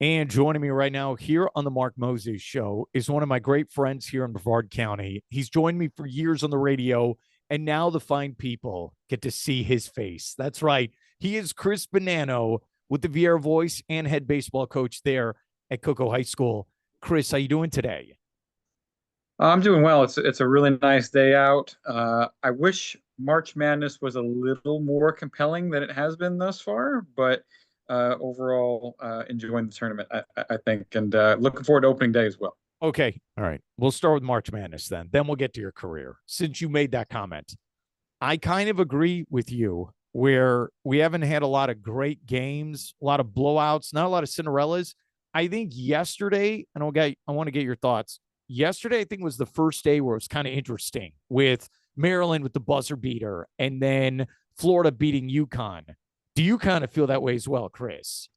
And joining me right now here on the Mark Moses Show is one of my great friends here in Brevard County. He's joined me for years on the radio, and now the fine people get to see his face. That's right. He is Chris Bonanno with the Viera voice and head baseball coach there at Cocoa High School. Chris, how you doing today? I'm doing well. It's a really nice day out. I wish March Madness was a little more compelling than it has been thus far, but overall, enjoying the tournament, I think, and looking forward to opening day as well. Okay. All right. We'll start with March Madness then. Then we'll get to your career since you made that comment. I kind of agree with you where we haven't had a lot of great games, a lot of blowouts, not a lot of Cinderellas. I think yesterday, and I want to get your thoughts. Yesterday, I think was the first day where it was kind of interesting with Maryland with the buzzer beater and then Florida beating UConn. Do you kind of feel that way as well, Chris?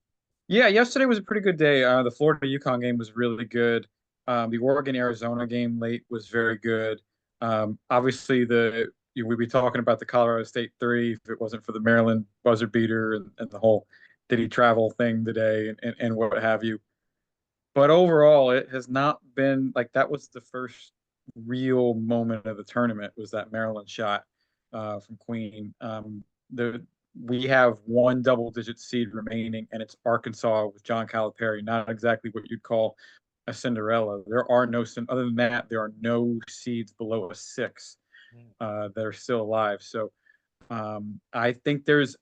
Yeah, yesterday was a pretty good day. The Florida UConn game was really good. The Oregon Arizona game late was very good. Obviously, we'd be talking about the Colorado State three if it wasn't for the Maryland buzzer beater and the whole did he travel thing today and what have you. But overall, it has not been like that was the first real moment of the tournament was that Maryland shot from Queen. The We have one double-digit seed remaining, and it's Arkansas with John Calipari. Not exactly what you'd call a Cinderella. There are no other than that. There are no seeds below a six that are still alive. So I think this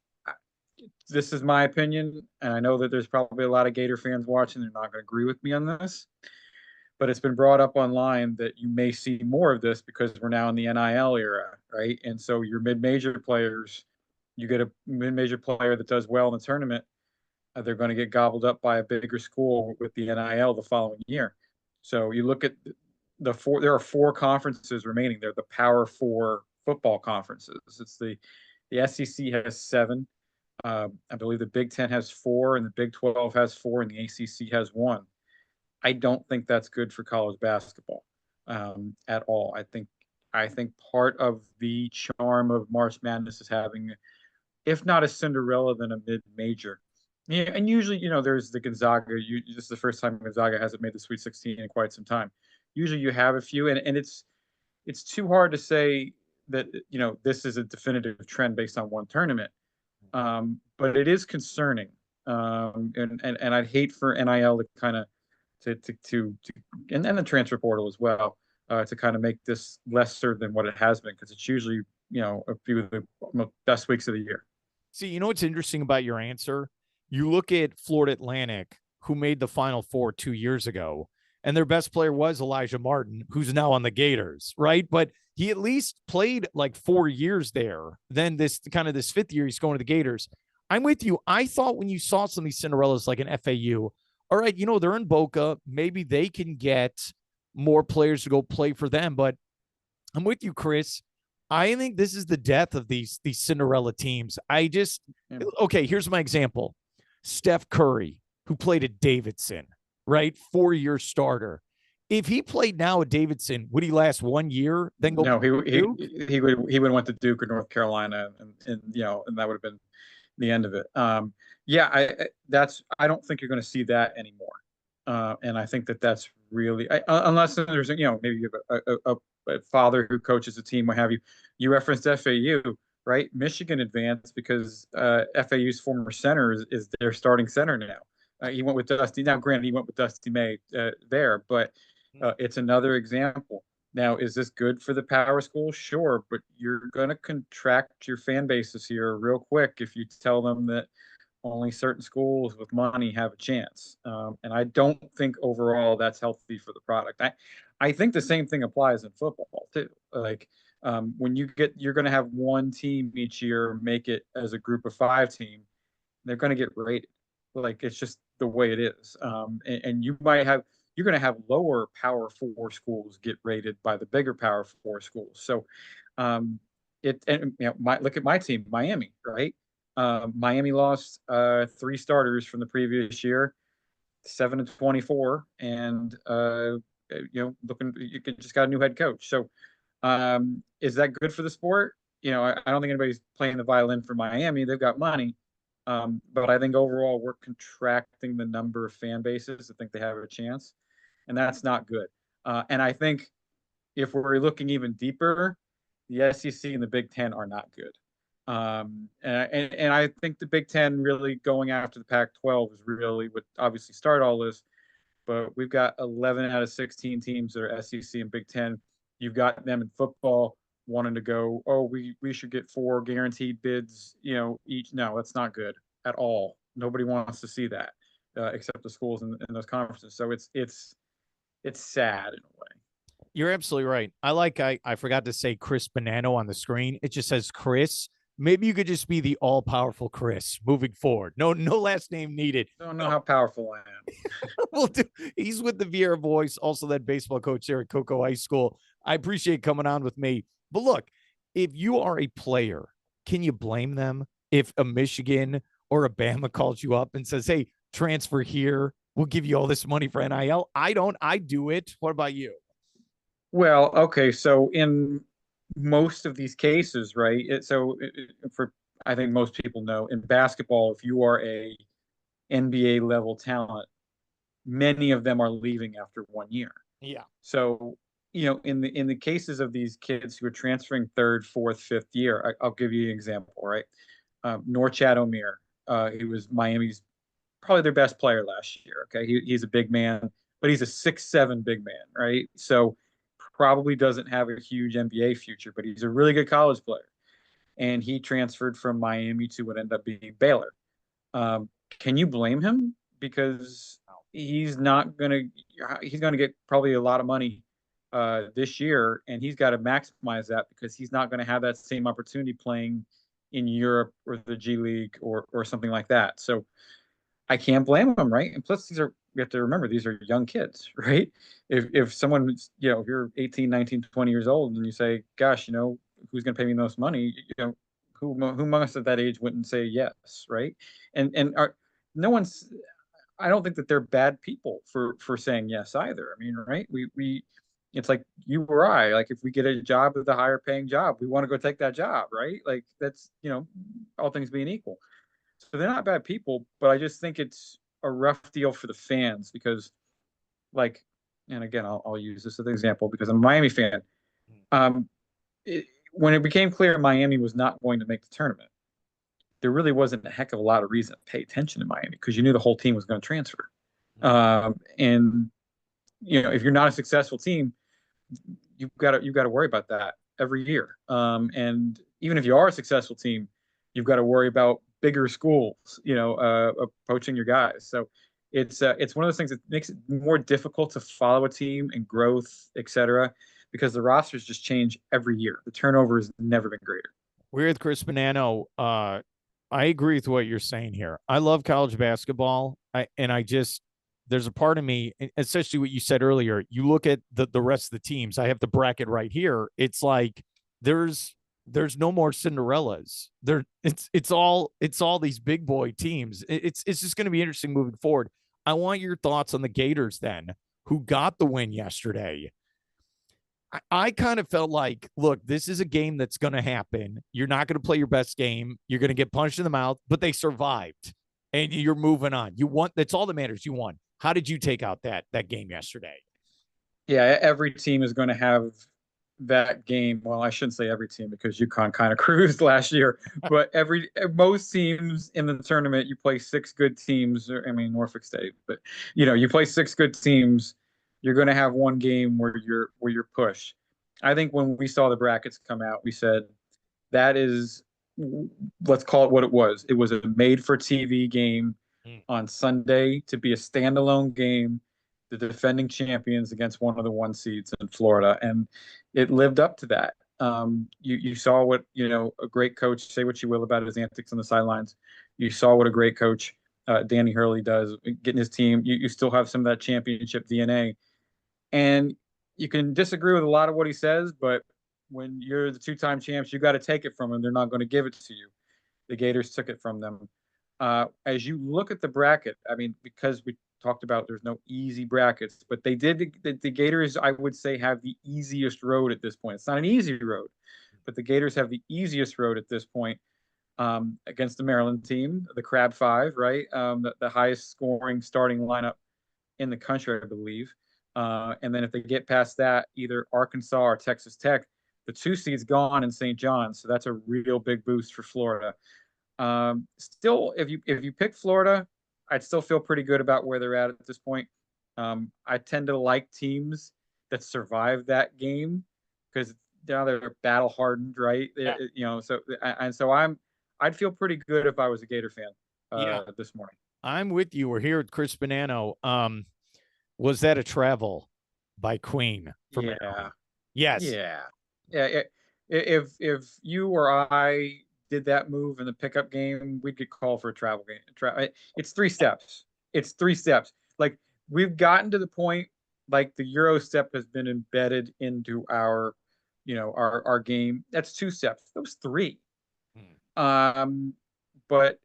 is my opinion, and I know that there's probably a lot of Gator fans watching. They're not going to agree with me on this, but it's been brought up online that you may see more of this because we're now in the NIL era, right? And so your mid-major players, you get a mid-major player that does well in the tournament, they're going to get gobbled up by a bigger school with the NIL the following year. So you look at there are four conferences remaining. They're the Power Four football conferences. The SEC has seven. I believe the Big Ten has four, and the Big 12 has four, and the ACC has one. I don't think that's good for college basketball at all. I think part of the charm of March Madness is having, if not a Cinderella, then a mid-major. Yeah, and usually, there's the Gonzaga. This is the first time Gonzaga hasn't made the Sweet 16 in quite some time. Usually, you have a few, and it's too hard to say that this is a definitive trend based on one tournament. But it is concerning, and I'd hate for NIL to kind of to and the transfer portal as well to kind of make this lesser than what it has been because it's usually a few of the best weeks of the year. See, you know what's interesting about your answer? You look at Florida Atlantic, who made the Final Four 2 years ago, and their best player was Elijah Martin, who's now on the Gators, right? But he at least played like 4 years there. Then this fifth year, he's going to the Gators. I'm with you. I thought when you saw some of these Cinderellas like an FAU, all right, they're in Boca. Maybe they can get more players to go play for them. But I'm with you, Chris. I think this is the death of these Cinderella teams. Yeah. Okay, here's my example. Steph Curry, who played at Davidson, right? 4 year starter. If he played now at Davidson, would he last 1 year, then go No, play for Duke? he would have went to Duke or North Carolina, and that would have been the end of it. Yeah, I don't think you're going to see that anymore, and I think that that's really unless there's maybe you have a father who coaches a team, what have you. You referenced FAU, right? Michigan advanced because FAU's former center is their starting center now. He went with Dusty. Now, granted, he went with Dusty May there, but it's another example. Now, is this good for the power school? Sure, but you're going to contract your fan bases here real quick if you tell them that only certain schools with money have a chance. And I don't think overall that's healthy for the product. I think the same thing applies in football too. Like when you're going to have one team each year make it as a group of five team, they're going to get rated. Like it's just the way it is. And you're going to have lower Power Four schools get rated by the bigger Power Four schools. So look at my team, Miami, right? Miami lost three starters from the previous year, 7-24, and you just got a new head coach. So, is that good for the sport? I don't think anybody's playing the violin for Miami. They've got money, But I think overall we're contracting the number of fan bases that think they have a chance, and that's not good. And I think if we're looking even deeper, the SEC and the Big Ten are not good. And I think the Big Ten really going after the Pac-12 is really what obviously started all this. But we've got 11 out of 16 teams that are SEC and Big Ten. You've got them in football wanting to go, oh, we should get 4 guaranteed bids, each. No, that's not good at all. Nobody wants to see that, except the schools in those conferences. So it's sad in a way. You're absolutely right. I forgot to say Chris Bonanno on the screen. It just says Chris. Maybe you could just be the all powerful Chris moving forward. No last name needed. Don't know how powerful I am. Well, he's with the Viera Voice, also that baseball coach there at Cocoa High School. I appreciate coming on with me. But look, if you are a player, can you blame them if a Michigan or a Bama calls you up and says, hey, transfer here, we'll give you all this money for NIL? I don't. I do it. What about you? Well, okay, so in most of these cases, right? For I think most people know in basketball, if you are a NBA level talent, many of them are leaving after 1 year. Yeah. So, in the cases of these kids who are transferring third, fourth, fifth year, I'll give you an example, right? Norchad Omier, he was Miami's probably their best player last year. Okay, he's a big man, but he's a 6'7" big man, right? So probably doesn't have a huge NBA future, but he's a really good college player. And he transferred from Miami to what ended up being Baylor. Can you blame him? Because he's gonna get probably a lot of money this year, and he's got to maximize that because he's not going to have that same opportunity playing in Europe or the G League or something like that. So I can't blame him, right? And plus, we have to remember these are young kids, right? If someone's, if you're 18, 19, 20 years old and you say, gosh, who's going to pay me the most money? Who among us at that age wouldn't say yes, right? No one's. I don't think that they're bad people for saying yes either. I mean, right? We it's like you or I. Like if we get a job with a higher paying job, we want to go take that job, right? Like that's all things being equal. So they're not bad people, but I just think it's a rough deal for the fans because, like, and again, I'll use this as an example because I'm a Miami fan. Um, when it became clear Miami was not going to make the tournament, there really wasn't a heck of a lot of reason to pay attention to Miami because you knew the whole team was going to transfer. And if you're not a successful team, you've got to worry about that every year. And even if you are a successful team, you've got to worry about bigger schools, approaching your guys. So it's one of those things that makes it more difficult to follow a team and growth, et cetera, because the rosters just change every year. The turnover has never been greater. We're with Chris Bonanno. I agree with what you're saying here. I love college basketball. There's a part of me, especially what you said earlier, you look at the rest of the teams. I have the bracket right here. It's like there's no more Cinderellas. It's all these big boy teams. It's just going to be interesting moving forward. I want your thoughts on the Gators then, who got the win yesterday. I kind of felt like, look, this is a game that's going to happen. You're not going to play your best game. You're going to get punched in the mouth, but they survived and you're moving on. You won. That's all that matters. You won. How did you take out that game yesterday? Yeah, every team is going to have that game. Well, I shouldn't say every team because UConn kind of cruised last year, but most teams in the tournament, you play 6 good teams. Norfolk State, but you play 6 good teams. You're going to have one game where you're pushed. I think when we saw the brackets come out, we said that is, let's call it what it was. It was a made-for-TV game on Sunday to be a standalone game, the defending champions against one of the 1 seeds in Florida, and it lived up to that. You saw what a great coach, say what you will about his antics on the sidelines. You saw what a great coach Danny Hurley does, getting his team. You still have some of that championship DNA. And you can disagree with a lot of what he says, but when you're the 2-time champs, you got to take it from them. They're not going to give it to you. The Gators took it from them. As you look at the bracket, because we talked about there's no easy brackets, but they did. The Gators, I would say, have the easiest road at this point. It's not an easy road, but the Gators have the easiest road at this point against the Maryland team, the Crab Five, right? The highest scoring starting lineup in the country, I believe. And then if they get past that, either Arkansas or Texas Tech, the 2 seed's gone in St. John's, so that's a real big boost for Florida. Still, if you pick Florida, I'd still feel pretty good about where they're at this point. I tend to like teams that survive that game because now they're battle hardened, right? Yeah. I'd feel pretty good if I was a Gator fan Yeah. this morning. I'm with you. We're here with Chris Bonanno. Was that a travel by Queen for Yeah, Maryland? Yes. yeah, yeah. If you or I did that move in the pickup game, we'd get called for a travel game. It's 3 steps. It's 3 steps. Like we've gotten to the point, like the Euro step has been embedded into our game. That's 2 steps. That was three. Hmm. But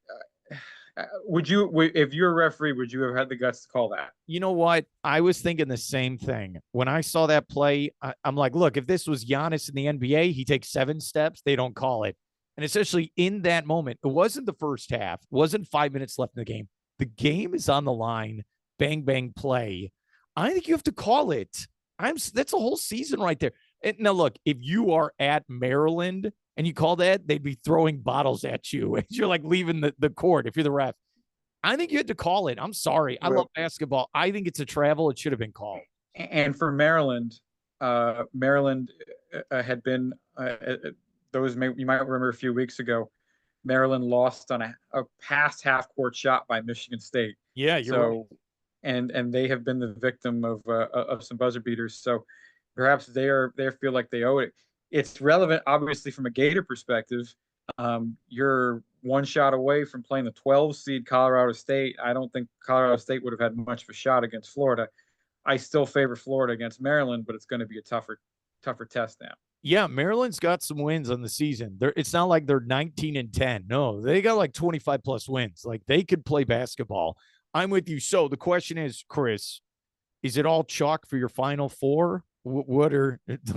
if you're a referee, would you have had the guts to call that? You know what? I was thinking the same thing. When I saw that play, I'm like, look, if this was Giannis in the NBA, he takes 7 steps, they don't call it. And especially in that moment, it wasn't the first half, it wasn't 5 minutes left in the game. The game is on the line, bang, bang, play. I think you have to call it. That's a whole season right there. And now, look, if you are at Maryland and you call that, they'd be throwing bottles at you as you're like leaving the court if you're the ref. I think you had to call it. I'm sorry. I love Well, basketball. I think it's a travel. It should have been called. and for Maryland, Maryland had been you might remember a few weeks ago, Maryland lost on a past half court shot by Michigan State. Yeah, you're right. So, and they have been the victim of some buzzer beaters. So perhaps they feel like they owe it. It's relevant, obviously, from a Gator perspective. You're one shot away from playing the 12 seed Colorado State. I don't think Colorado State would have had much of a shot against Florida. I still favor Florida against Maryland, but it's going to be a tougher test now. Yeah, Maryland's got some wins on the season. It's not like they're 19-10. No, they got like 25 plus wins. Like they could play basketball. I'm with you. So the question is, Chris, is it all chalk for your final four?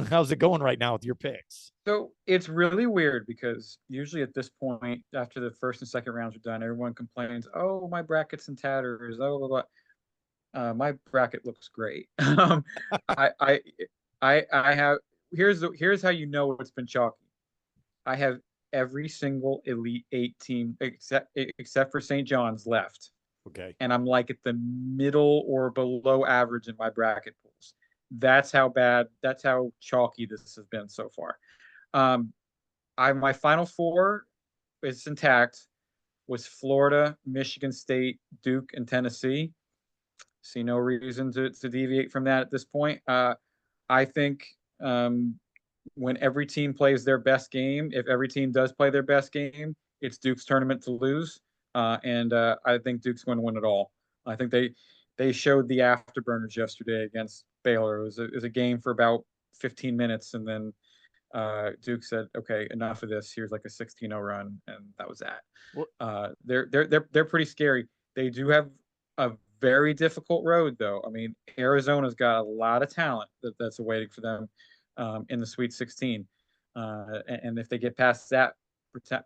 How's it going right now with your picks? So it's really weird because usually at this point, after the first and second rounds are done, everyone complains, "Oh, my bracket's in tatters." Oh, blah, blah. My bracket looks great. I, I, I have here's how you know it's been chalky. I have every single Elite Eight team except for St. John's left, Okay. and I'm like at the middle or below average in my bracket pools. That's how bad. That's how chalky this has been so far. Um, my final four is intact. Was Florida, Michigan State, Duke, and Tennessee. See no reason to deviate from that at this point. I think when every team plays their best game, if every team does play their best game, it's Duke's tournament to lose, and I think Duke's going to win it all. I think they showed the afterburners yesterday against Baylor. It was a game for about 15 minutes, and then Duke said, "Okay, enough of this. Here's like a 16-0 run," and that was that. Well, They're pretty scary. They do have a very difficult road, though. I mean, Arizona's got a lot of talent that's awaiting for them in the Sweet 16, and if they get past that,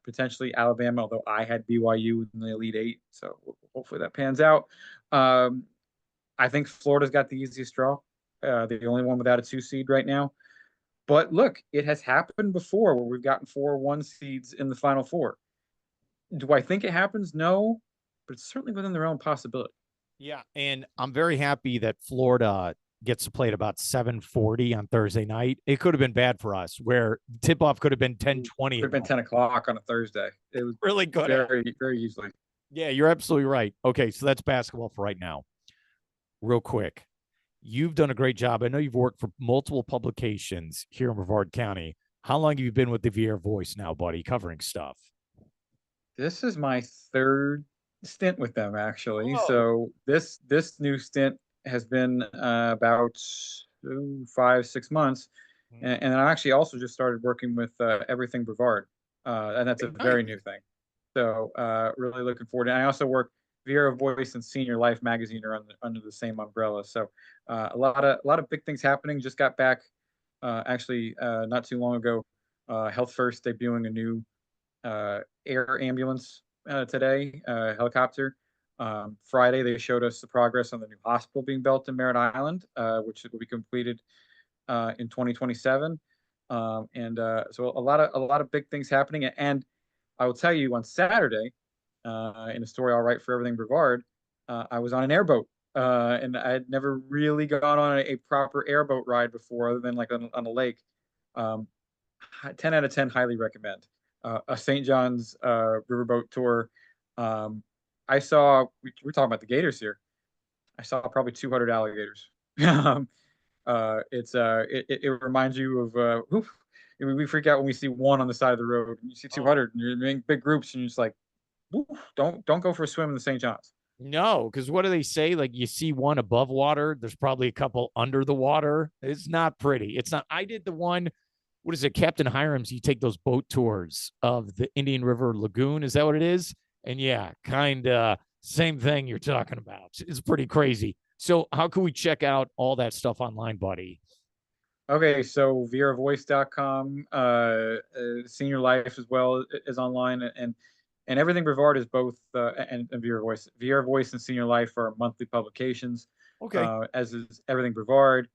potentially Alabama. Although I had BYU in the Elite Eight, so hopefully that pans out. I think Florida's got the easiest draw. They're the only one without a 2 seed right now. But look, it has happened before where we've gotten 4 1 seeds in the Final Four. Do I think it happens? No, but it's certainly within their own possibility. yeah, and I'm very happy that Florida gets to play at about 7:40 on Thursday night. It could have been bad for us, where tip off could have been 10:20. Could have been 10 o'clock on a Thursday. It was Really good. very easily. Yeah, you're absolutely right. Okay, so that's basketball for right now. Real quick, you've done a great job. I know you've worked for multiple publications here in Brevard County. How long have you been with the Viera Voice now, buddy, covering stuff? This is my third stint with them, actually. Oh. So this new stint has been about 5-6 months, and I actually also just started working with Everything Brevard, and that's a very new thing. So really looking forward to it. I also work Viera Voice and Senior Life magazine are under the same umbrella. So a lot of big things happening. Just got back actually not too long ago. Health First debuting a new air ambulance today, helicopter. Friday, they showed us the progress on the new hospital being built in Merritt Island, which will be completed in 2027. So a lot of big things happening. And I will tell you, on Saturday, in a story I'll write for Everything Brevard, I was on an airboat. And I had never really gone on a proper airboat ride before, other than like on a lake. Um, 10 out of 10, highly recommend. A St. John's riverboat tour. Um, we're talking about the gators here. I saw probably 200 alligators. It reminds you of we freak out when we see one on the side of the road. And you see 200, and you're in big groups, and you're just like, don't go for a swim in the St. John's. No, because what do they say? Like you see one above water, there's probably a couple under the water. It's not pretty. It's not. I did the one. What is it, Captain Hiram's? You take those boat tours of the Indian River Lagoon. Is that what it is? And yeah, kind of same thing you're talking about. It's pretty crazy. So how can we check out all that stuff online, buddy? Okay, so VieraVoice.com, Senior Life as well is online, and Everything Brevard is both, and Viera Voice. Viera Voice and Senior Life are monthly publications, Okay. as is Everything Brevard,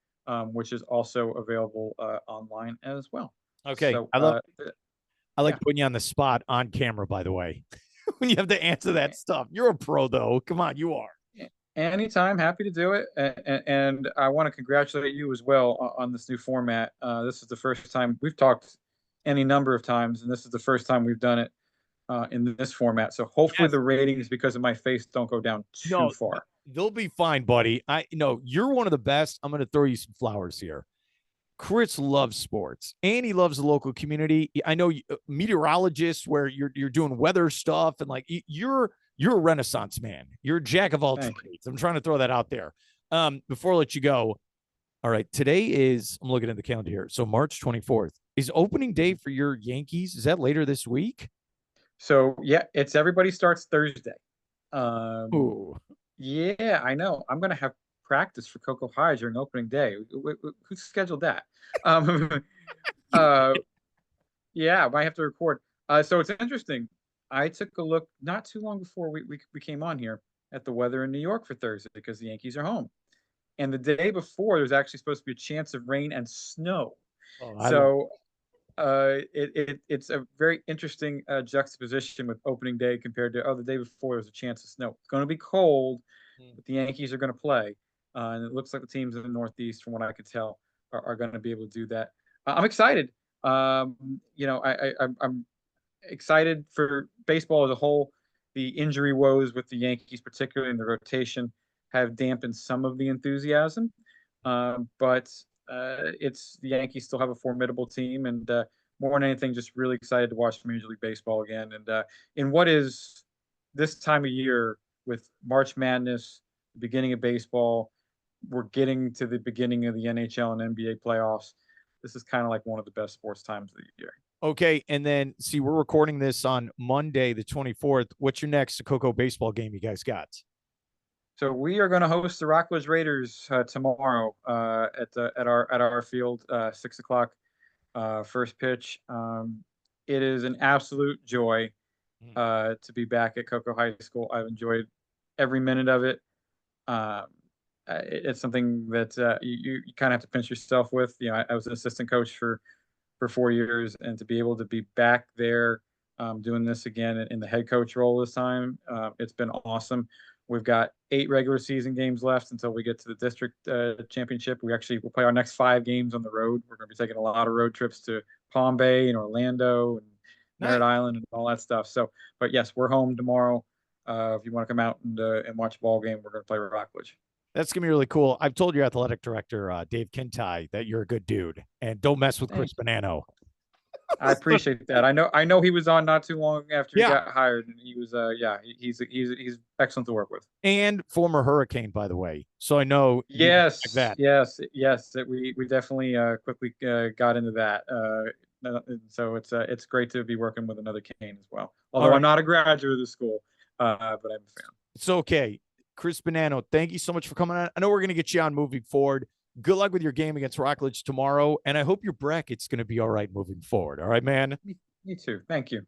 which is also available online as well. Okay. So, I like yeah. putting you on the spot on camera, by the way, when you have to answer that stuff. You're a pro, though. Come on, you are. Anytime, happy to do it. And I want to congratulate you as well on this new format. This is the first time we've talked any number of times, and this is the first time we've done it in this format. So hopefully Yes. the ratings, because of my face, don't go down too No, far. they'll be fine, buddy. You're one of the best. I'm going to throw you some flowers here. Chris loves sports and he loves the local community. I know meteorologists where you're doing weather stuff and like you're a renaissance man. You're a jack of all trades. I'm trying to throw that out there. Before I let you go. All right. Today is, I'm looking at the calendar here. So March 24th is opening day for your Yankees. Is that later this week? So yeah, it's everybody starts Thursday. Ooh. Yeah, I know. I'm gonna have practice for Cocoa High during opening day. Who scheduled that? Um, uh, yeah, I might have to record. So it's interesting. I took a look not too long before we came on here at the weather in New York for Thursday because the Yankees are home. And the day before, there's actually supposed to be a chance of rain and snow. So it's a very interesting juxtaposition with opening day compared to, the day before there's a chance of snow. It's going to be cold, but the Yankees are going to play. And it looks like the teams in the Northeast, from what I could tell, are going to be able to do that. I'm excited. I'm excited for baseball as a whole. The injury woes with the Yankees, particularly in the rotation, have dampened some of the enthusiasm. But it's the Yankees still have a formidable team, and more than anything, just really excited to watch Major League Baseball again. And in what is this time of year with March Madness, the beginning of baseball, we're getting to the beginning of the NHL and NBA playoffs. This is kind of like one of the best sports times of the year. Okay, and then see, we're recording this on Monday, the 24th. What's your next Cocoa baseball game you guys got? So we are going to host the Rockledge Raiders tomorrow at our field, 6 o'clock, first pitch. It is an absolute joy to be back at Cocoa High School. I've enjoyed every minute of it. It's something that you kind of have to pinch yourself with. I was an assistant coach for 4 years, and to be able to be back there doing this again in the head coach role this time, it's been awesome. We've got 8 regular season games left until we get to the district championship. We'll play our next 5 games on the road. We're going to be taking a lot of road trips to Palm Bay and Orlando and Merritt Island and all that stuff. So, but yes, we're home tomorrow. If you want to come out and watch a ball game, we're going to play Rockledge. That's going to be really cool. I've told your athletic director, Dave Kintai, that you're a good dude and don't mess with Chris Bonanno. I appreciate that. I know he was on not too long after he got hired, and he was he's excellent to work with. And former Hurricane, by the way. So I know yes, that. Yes, we definitely quickly got into that. So it's great to be working with another Cane as well. Although I'm not a graduate of the school, but I'm a fan. It's okay. Chris Bonanno, thank you so much for coming on. I know we're going to get you on moving forward. Good luck with your game against Rockledge tomorrow, and I hope your bracket's going to be all right moving forward. All right, man? Me too. Thank you.